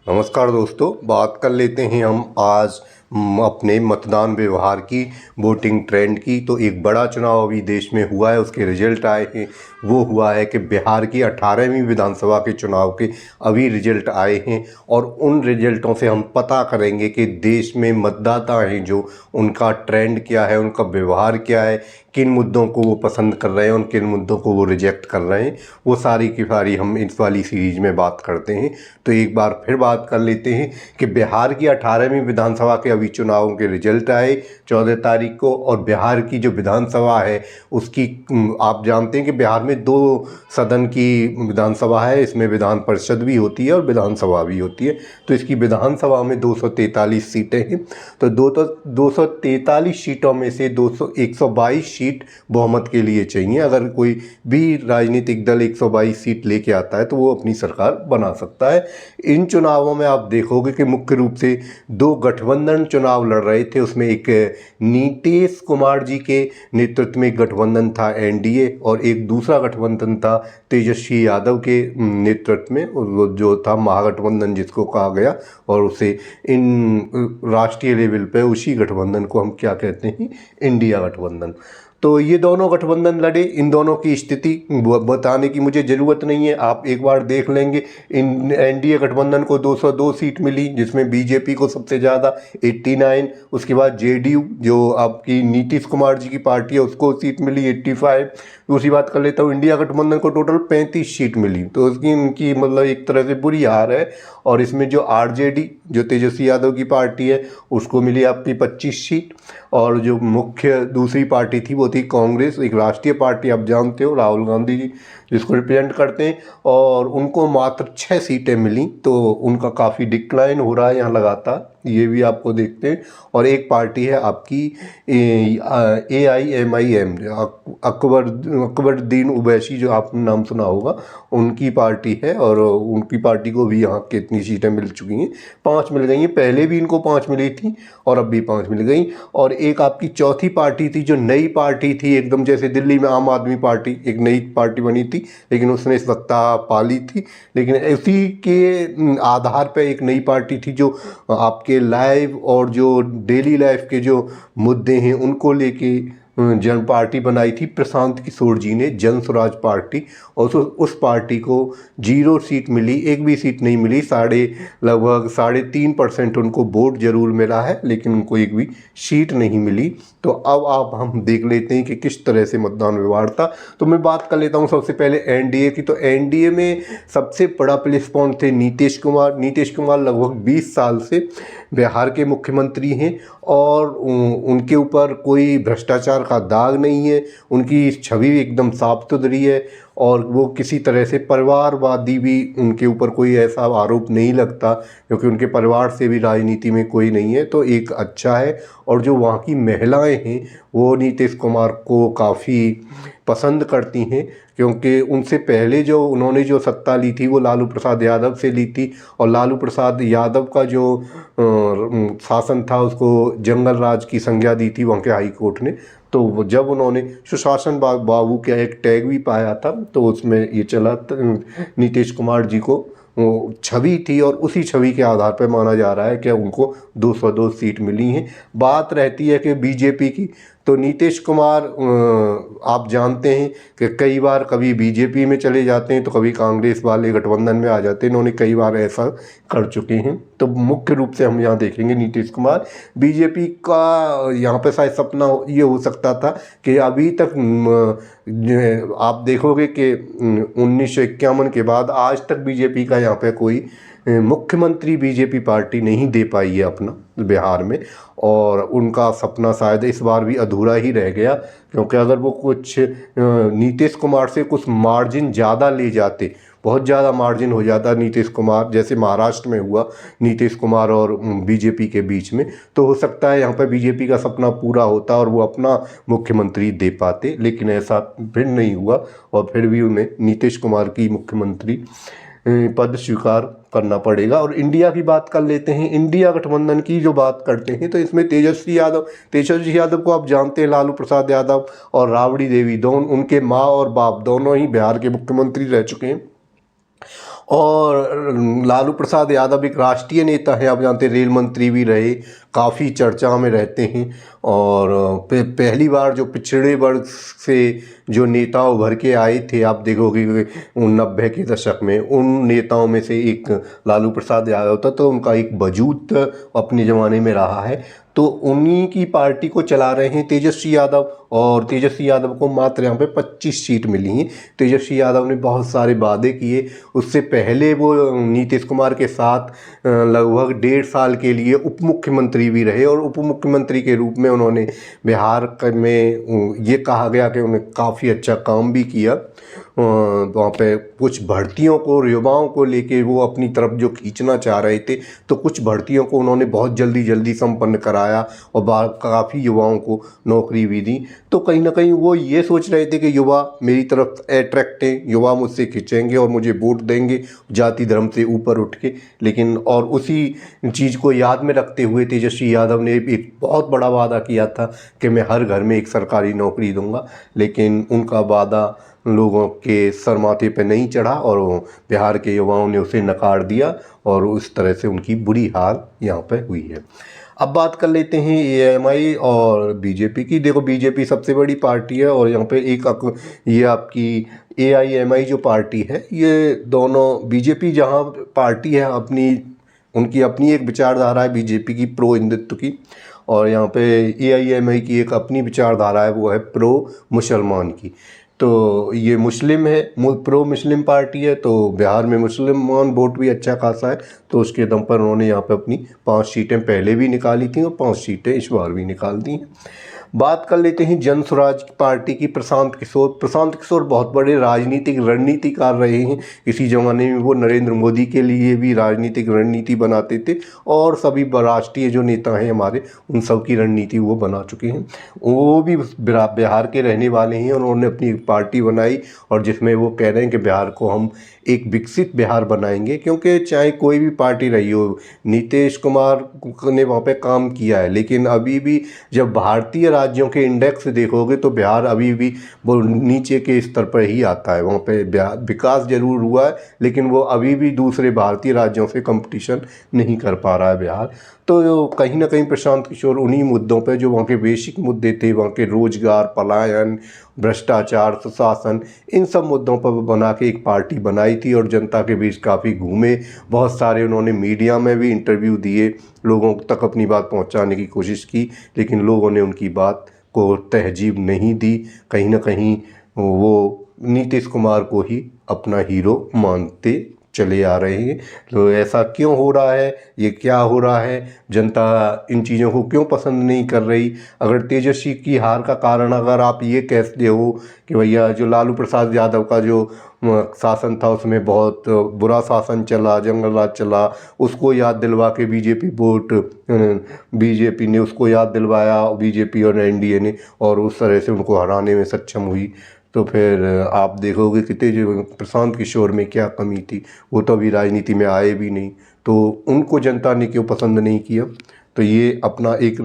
नमस्कार दोस्तों, बात कर लेते हैं हम आज अपने मतदान व्यवहार की, वोटिंग ट्रेंड की। तो एक बड़ा चुनाव अभी देश में हुआ है, उसके रिजल्ट आए हैं। वो हुआ है कि बिहार की 18वीं विधानसभा के चुनाव के अभी रिजल्ट आए हैं और उन रिजल्टों से हम पता करेंगे कि देश में मतदाता हैं जो, उनका ट्रेंड क्या है, उनका व्यवहार क्या है, किन मुद्दों को वो पसंद कर रहे हैं और किन मुद्दों को वो रिजेक्ट कर रहे हैं। वो सारी की सारी हम इस वाली सीरीज में बात करते हैं। तो एक बार फिर बात कर लेते हैं कि बिहार की 18वीं विधानसभा के अभी चुनावों के रिजल्ट आए 14 तारीख को। और बिहार की जो विधानसभा है उसकी, आप जानते हैं कि बिहार में 2 सदन की विधानसभा है। इसमें विधान परिषद भी होती है और विधानसभा भी होती है। तो इसकी विधानसभा में 243 सीटें हैं। तो 243 सीटों में से 122 सीट बहुमत के लिए चाहिए। अगर कोई भी राजनीतिक दल 122 सीट लेके आता है तो वो अपनी सरकार बना सकता है। इन चुनावों में आप देखोगे कि मुख्य रूप से 2 गठबंधन चुनाव लड़ रहे थे। उसमें एक नीतीश कुमार जी के नेतृत्व में गठबंधन था एनडीए, और एक दूसरा गठबंधन था तेजस्वी यादव के नेतृत्व में, वो जो था महागठबंधन जिसको कहा गया। और उसे इन राष्ट्रीय लेवल पे उसी गठबंधन को हम क्या कहते हैं, इंडिया गठबंधन। तो ये दोनों गठबंधन लड़े। इन दोनों की स्थिति बताने की मुझे ज़रूरत नहीं है, आप एक बार देख लेंगे। इन एनडीए गठबंधन को 202 सीट मिली, जिसमें बीजेपी को सबसे ज़्यादा 89। उसके बाद जेडीयू जो आपकी नीतीश कुमार जी की पार्टी है उसको सीट मिली 85। दूसरी बात कर लेता हूँ, इंडिया गठबंधन को टोटल 35 सीट मिली। तो उसकी इनकी मतलब एक तरह से बुरी हार है। और इसमें जो आरजेडी जो तेजस्वी यादव की पार्टी है उसको मिली आपकी 25 सीट। और जो मुख्य दूसरी पार्टी थी वो थी कांग्रेस, एक राष्ट्रीय पार्टी, आप जानते हो राहुल गांधी जी जिसको रिप्रेजेंट करते हैं, और उनको मात्र 6 सीटें मिली। तो उनका काफ़ी डिक्लाइन हो रहा है यहाँ लगातार, ये भी आपको देखते हैं। और एक पार्टी है आपकी AIMIM, अकबरुद्दीन ओवैसी, जो आपने नाम सुना होगा, उनकी पार्टी है। और उनकी पार्टी को भी यहाँ कितनी सीटें मिल चुकी हैं, 5 मिल गई हैं। पहले भी इनको 5 मिली थी और अब भी 5 मिल गई। और एक आपकी चौथी पार्टी थी जो नई पार्टी थी एकदम, जैसे दिल्ली में आम आदमी पार्टी एक नई पार्टी बनी थी लेकिन उसने सत्ता पाली थी। लेकिन इसी के आधार पर एक नई पार्टी थी जो आपके लाइव और जो डेली लाइफ के जो मुद्दे हैं उनको लेके जन पार्टी बनाई थी प्रशांत किशोर जी ने, जन स्वराज पार्टी। और उस पार्टी को 0 सीट मिली, एक भी सीट नहीं मिली। लगभग 3.5% उनको वोट जरूर मिला है लेकिन उनको एक भी सीट नहीं मिली। तो अब हम देख लेते हैं कि किस तरह से मतदान व्यवहार था। तो मैं बात कर लेता हूँ सबसे पहले एनडीए की। तो एनडीए में सबसे बड़ा प्लस पॉइंट थे नीतीश कुमार। नीतीश कुमार लगभग 20 साल से बिहार के मुख्यमंत्री हैं और उनके ऊपर कोई भ्रष्टाचार का दाग नहीं है। उनकी छवि एकदम साफ सुथरी है और वो किसी तरह से परिवारवादी भी, उनके ऊपर कोई ऐसा आरोप नहीं लगता क्योंकि उनके परिवार से भी राजनीति में कोई नहीं है। तो एक अच्छा है। और जो वहाँ की महिलाएं हैं वो नीतीश कुमार को काफ़ी पसंद करती हैं, क्योंकि उनसे पहले जो उन्होंने जो सत्ता ली थी वो लालू प्रसाद यादव से ली थी। और लालू प्रसाद यादव का जो शासन था उसको जंगल राज की संज्ञा दी थी वहाँ के हाई कोर्ट ने। तो जब उन्होंने सुशासन बाबू का एक टैग भी पाया था तो उसमें ये चला नीतीश कुमार जी को छवि थी और उसी छवि के आधार पर माना जा रहा है कि उनको 202 सीट मिली हैं। बात रहती है कि बीजेपी की, तो नीतीश कुमार आप जानते हैं कि कई बार कभी बीजेपी में चले जाते हैं तो कभी कांग्रेस वाले गठबंधन में आ जाते हैं। इन्होंने कई बार ऐसा कर चुके हैं। तो मुख्य रूप से हम यहाँ देखेंगे नीतीश कुमार। बीजेपी का यहाँ पे शायद सपना ये हो सकता था कि अभी तक आप देखोगे कि 1951 के बाद आज तक बीजेपी का यहाँ पे कोई मुख्यमंत्री बीजेपी पार्टी नहीं दे पाई है अपना बिहार में। और उनका सपना शायद इस बार भी अधूरा ही रह गया, क्योंकि अगर वो कुछ नीतीश कुमार से कुछ मार्जिन ज़्यादा ले जाते, बहुत ज़्यादा मार्जिन हो जाता नीतीश कुमार, जैसे महाराष्ट्र में हुआ नीतीश कुमार और बीजेपी के बीच में, तो हो सकता है यहाँ पर बीजेपी का सपना पूरा होता और वो अपना मुख्यमंत्री दे पाते। लेकिन ऐसा फिर नहीं हुआ और फिर भी उन्हें नीतीश कुमार की मुख्यमंत्री पद स्वीकार करना पड़ेगा। और इंडिया की बात कर लेते हैं। इंडिया गठबंधन की जो बात करते हैं तो इसमें तेजस्वी यादव को आप जानते हैं, लालू प्रसाद यादव और राबड़ी देवी, दोनों उनके माँ और बाप दोनों ही बिहार के मुख्यमंत्री रह चुके हैं। और लालू प्रसाद यादव एक राष्ट्रीय नेता है, आप जानते हैं, रेल मंत्री भी रहे, काफ़ी चर्चा में रहते हैं। और पहली बार जो पिछड़े वर्ग से जो नेता उभर के आए थे, आप देखोगे 90 के दशक में, उन नेताओं में से एक लालू प्रसाद यादव था। तो उनका एक वजूद अपने ज़माने में रहा है। तो उन्हीं की पार्टी को चला रहे हैं तेजस्वी यादव, और तेजस्वी यादव को मात्र यहाँ पे 25 सीट मिली हैं। तेजस्वी यादव ने बहुत सारे वादे किए। उससे पहले वो नीतीश कुमार के साथ लगभग 1.5 साल के लिए उप मुख्यमंत्री भी रहे, और उप मुख्यमंत्री के रूप में उन्होंने बिहार में ये कहा गया कि उन्होंने काफ़ी अच्छा काम भी किया। वहाँ पे कुछ भर्तियों को, युवाओं को लेके वो अपनी तरफ जो खींचना चाह रहे थे, तो कुछ भर्तियों को उन्होंने बहुत जल्दी संपन्न कराया और काफ़ी युवाओं को नौकरी भी दी। तो कहीं ना कहीं वो ये सोच रहे थे कि युवा मेरी तरफ अट्रैक्ट हैं, युवा मुझसे खींचेंगे और मुझे वोट देंगे जाति धर्म से ऊपर उठ के। लेकिन और उसी चीज़ को याद में रखते हुए तेजस्वी यादव ने एक बहुत बड़ा वादा किया था कि मैं हर घर में एक सरकारी नौकरी दूंगा, लेकिन उनका वादा लोगों के सर माथे पे नहीं चढ़ा और बिहार के युवाओं ने उसे नकार दिया, और उस तरह से उनकी बुरी हाल यहाँ पे हुई है। अब बात कर लेते हैं एएमआई और बीजेपी की। देखो, बीजेपी सबसे बड़ी पार्टी है, और यहाँ पे ये आपकी एआईएमआई जो पार्टी है, ये दोनों, बीजेपी जहाँ पार्टी है उनकी अपनी एक विचारधारा है बीजेपी की, प्रो हिंदुत्व की, और यहाँ पे एआईएमआई की एक अपनी विचारधारा है, वो है प्रो मुसलमान की। तो ये मुस्लिम है, प्रो मुस्लिम पार्टी है, तो बिहार में मुसलमान वोट भी अच्छा खासा है। तो उसके दम पर उन्होंने यहाँ पे अपनी 5 सीटें पहले भी निकाली थी और 5 सीटें इस बार भी निकाल दी हैं। बात कर लेते हैं जन स्वराज पार्टी की। प्रशांत किशोर बहुत बड़े राजनीतिक रणनीतिकार रहे हैं। इसी ज़माने में वो नरेंद्र मोदी के लिए भी राजनीतिक रणनीति बनाते थे, और सभी राष्ट्रीय जो नेता हैं हमारे, उन सब की रणनीति वो बना चुके हैं। वो भी बिहार के रहने वाले हैं, उन्होंने अपनी पार्टी बनाई, और जिसमें वो कह रहे हैं कि बिहार को हम एक विकसित बिहार बनाएंगे। क्योंकि चाहे कोई भी पार्टी रही हो, नीतीश कुमार ने वहाँ पे काम किया है, लेकिन अभी भी जब भारतीय राज्यों के इंडेक्स देखोगे तो बिहार अभी भी वो नीचे के स्तर पर ही आता है। वहाँ पे विकास जरूर हुआ है, लेकिन वो अभी भी दूसरे भारतीय राज्यों से कंपटीशन नहीं कर पा रहा है बिहार। तो कहीं ना कहीं प्रशांत किशोर उन्हीं मुद्दों पे, जो वहाँ के बेसिक मुद्दे थे, वहाँ के रोजगार, पलायन, भ्रष्टाचार, सुशासन, इन सब मुद्दों पर बना के एक पार्टी बनाई थी, और जनता के बीच काफ़ी घूमे। बहुत सारे उन्होंने मीडिया में भी इंटरव्यू दिए, लोगों तक अपनी बात पहुंचाने की कोशिश की, लेकिन लोगों ने उनकी बात को तहजीब नहीं दी। कहीं ना कहीं वो नीतीश कुमार को ही अपना हीरो मानते चले आ रहे हैं। तो ऐसा क्यों हो रहा है, ये क्या हो रहा है, जनता इन चीज़ों को क्यों पसंद नहीं कर रही? अगर तेजस्वी की हार का कारण अगर आप ये कहते हो कि भैया जो लालू प्रसाद यादव का जो शासन था उसमें बहुत बुरा शासन चला, जंगल राज चला, उसको याद दिलवा के बीजेपी ने उसको याद दिलवाया, बीजेपी और एनडीए ने, और उस तरह से उनको हराने में सक्षम हुई, तो फिर आप देखोगे कि प्रशांत किशोर में क्या कमी थी। वो तो अभी राजनीति में आए भी नहीं, तो उनको जनता ने क्यों पसंद नहीं किया? तो ये अपना एक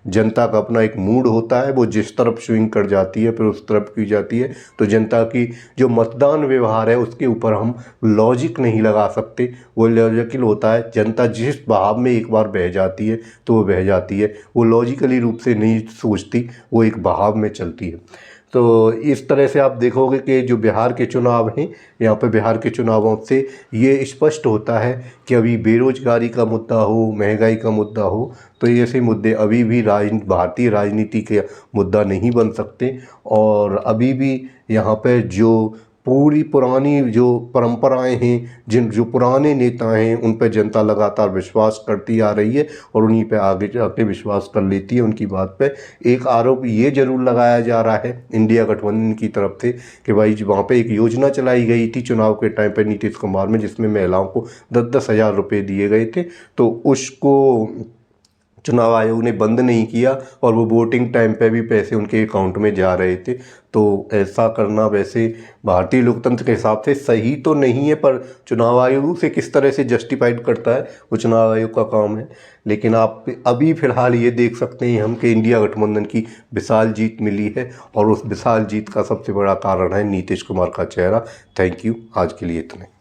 जनता का अपना एक मूड होता है, वो जिस तरफ स्विंग कर जाती है फिर उस तरफ की जाती है। तो जनता की जो मतदान व्यवहार है उसके ऊपर हम लॉजिक नहीं लगा सकते। वो लॉजिकल होता है, जनता जिस बहाव में एक बार बह जाती है तो वो बह जाती है, वो लॉजिकली रूप से नहीं सोचती, वो एक बहाव में चलती है। तो इस तरह से आप देखोगे कि जो बिहार के चुनाव हैं, यहाँ पे बिहार के चुनावों से ये स्पष्ट होता है कि अभी बेरोजगारी का मुद्दा हो, महंगाई का मुद्दा हो, तो ये ऐसे मुद्दे अभी भी भारतीय राजनीति के मुद्दा नहीं बन सकते। और अभी भी यहाँ पे जो पूरी पुरानी जो परंपराएं हैं, जो पुराने नेता हैं, उन पर जनता लगातार विश्वास करती आ रही है, और उन्हीं पे आगे जाके विश्वास कर लेती है उनकी बात पे। एक आरोप ये जरूर लगाया जा रहा है इंडिया गठबंधन की तरफ से कि भाई वहाँ पे एक योजना चलाई गई थी चुनाव के टाइम पे नीतीश कुमार में, जिसमें महिलाओं को 10-10 हज़ार रुपये दिए गए थे, तो उसको चुनाव आयोग ने बंद नहीं किया, और वो वोटिंग टाइम पे भी पैसे उनके अकाउंट में जा रहे थे। तो ऐसा करना वैसे भारतीय लोकतंत्र के हिसाब से सही तो नहीं है, पर चुनाव आयोग से किस तरह से जस्टिफाइड करता है वो चुनाव आयोग का काम है। लेकिन आप अभी फ़िलहाल ये देख सकते हैं हम कि इंडिया गठबंधन की विशाल जीत मिली है, और उस विशाल जीत का सबसे बड़ा कारण है नीतीश कुमार का चेहरा। थैंक यू, आज के लिए इतने।